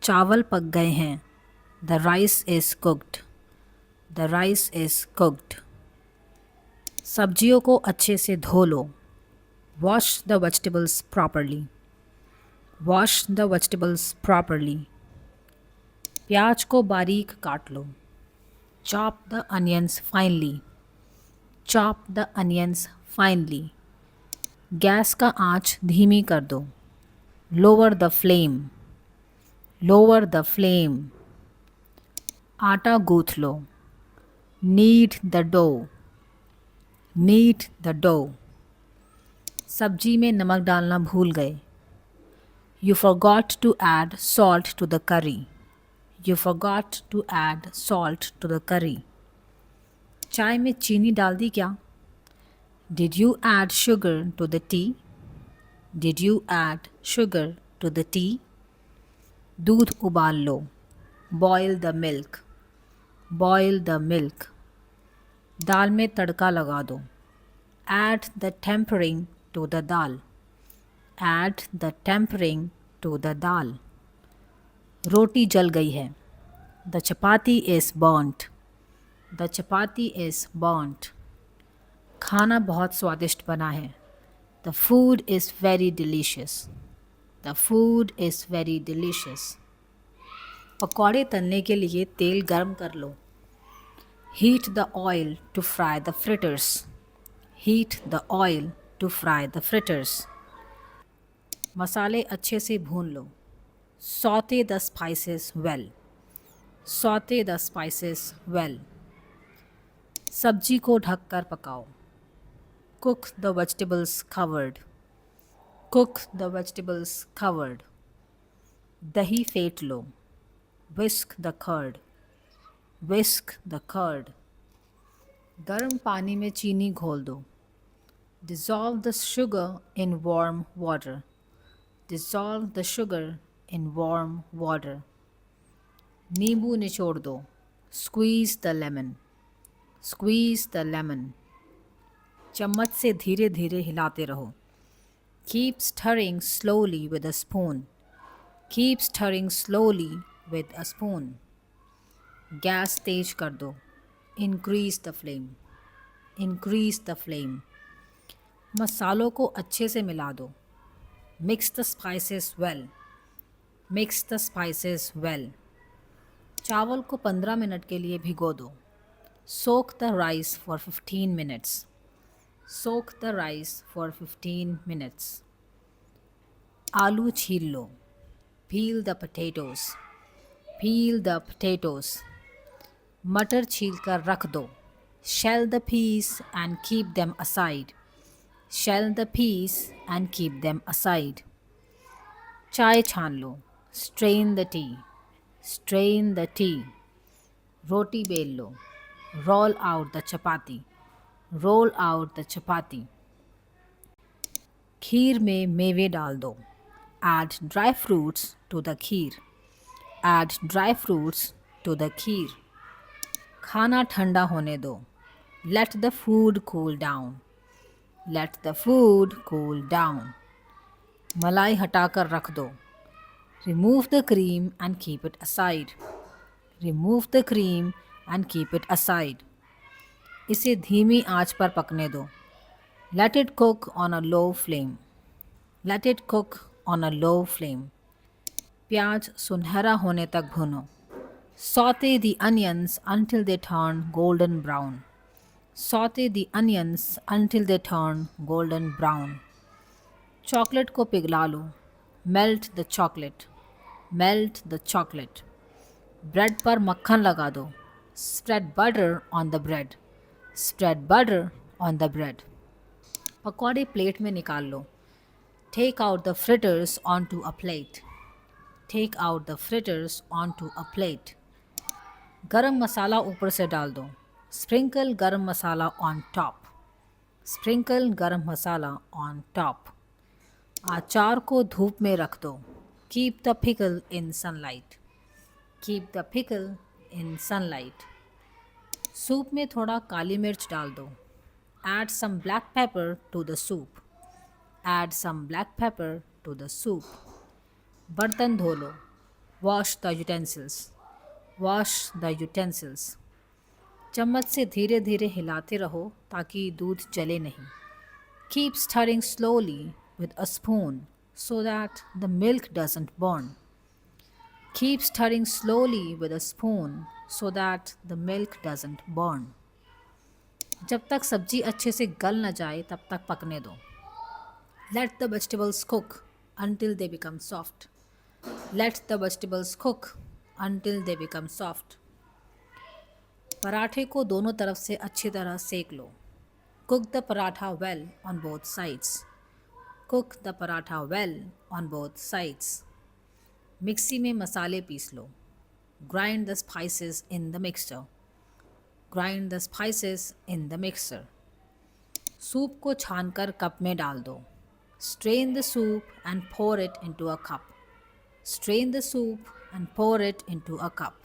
चावल पक गए हैं। The rice is cooked. The rice is cooked. सब्जियों को अच्छे से धो लो। Wash the vegetables properly. Wash the vegetables properly. प्याज को बारीक काट लो। Chop the onions finely. Chop the onions finely. Gas का आंच धीमी कर दो। Lower the flame. Lower the flame. आटा गूंथ लो। Knead the dough. Knead the dough. सब्जी में नमक डालना भूल गए। You forgot to add salt to the curry. You forgot to add salt to the curry. चाय में चीनी डाल दी क्या? Did you add sugar to the tea? Did you add sugar to the tea? दूध उबाल लो। Boil the milk. Boil the milk. दाल में तड़का लगा दो। Add the tempering to the dal. Add the tempering to the dal. रोटी जल गई है। The chapati is burnt. The chapati is burnt. खाना बहुत स्वादिष्ट बना है। The food is very delicious. The food is very delicious. पकौड़े तलने के लिए तेल गर्म कर लो। Heat the oil to fry the fritters. Heat the oil to fry the fritters. मसाले अच्छे से भून लो। Saute the spices well. Saute the spices well. सब्जी को ढककर पकाओ। Cook the vegetables covered. Cook the vegetables covered. दही फेंट लो। Whisk the curd. Whisk the curd. गर्म पानी में चीनी घोल दो। Dissolve the sugar in warm water. Dissolve the sugar in warm water. नींबू निचोड़ दो। Squeeze the lemon. Squeeze the lemon. चम्मच से धीरे धीरे हिलाते रहो। Keep stirring slowly with a spoon. Keep stirring slowly with a spoon. Gas तेज कर दो। Increase the flame. Increase the flame. मसालों को अच्छे से मिला दो। Mix the spices well. Mix the spices well. चावल को 15 मिनट के लिए भिगो दो। Soak the rice for 15 minutes. Soak the rice for 15 minutes. आलू छील लो। Peel the potatoes. Peel the potatoes. मटर छील कर रख दो। Shell the peas and keep them aside. Shell the peas and keep them aside. चाय छान लो। Strain the tea. Strain the tea. रोटी बेल लो। Roll out the chapati. Roll out the chapati. खीर में मेवे डाल दो। Add dry fruits to the kheer. Add dry fruits to the kheer. खाना ठंडा होने दो। Let the food cool down. Let the food cool down. मलाई हटाकर रख दो। Remove the cream and keep it aside. Remove the cream and keep it aside. इसे धीमी आंच पर पकने दो। Let it cook on a low flame. Let it cook on a low flame. प्याज सुनहरा होने तक भूनो। Saute the onions until they turn golden brown. Saute the onions until they turn golden brown. Chocolate को पिघला लो। Melt the chocolate. Melt the chocolate. Bread पर मक्खन लगा दो। Spread butter on the bread. Spread butter on the bread. पकौड़े plate में निकाल लो। Take out the fritters onto a plate. Take out the fritters onto a plate. गरम मसाला ऊपर से डाल दो। Sprinkle गरम मसाला on top. Sprinkle गरम मसाला on top. अचार को धूप में रख दो। Keep the pickle in sunlight. Keep the pickle in sunlight. Soup में थोड़ा काली मिर्च डाल दो। Add some black pepper to the soup. Add some black pepper to the soup. बर्तन धो लो। Wash the utensils, wash the utensils. चम्मच से धीरे धीरे हिलाते रहो ताकि दूध जले नहीं। Keep stirring slowly with a spoon so that the milk doesn't burn. Keep stirring slowly with a spoon so that the milk doesn't burn. जब तक सब्जी अच्छे से गल न जाए तब तक पकने दो। Let the vegetables cook until they become soft. Let the vegetables cook until they become soft. पराठे को दोनों तरफ से अच्छी तरह सेक लो। Cook the paratha well on both sides. Cook the paratha well on both sides. Mixie में मसाले पीस लो। Grind the spices in the mixer. Grind the spices in the mixer. Soup को छानकर कप में डाल दो। Strain the soup and pour it into a cup. Strain the soup and pour it into a cup.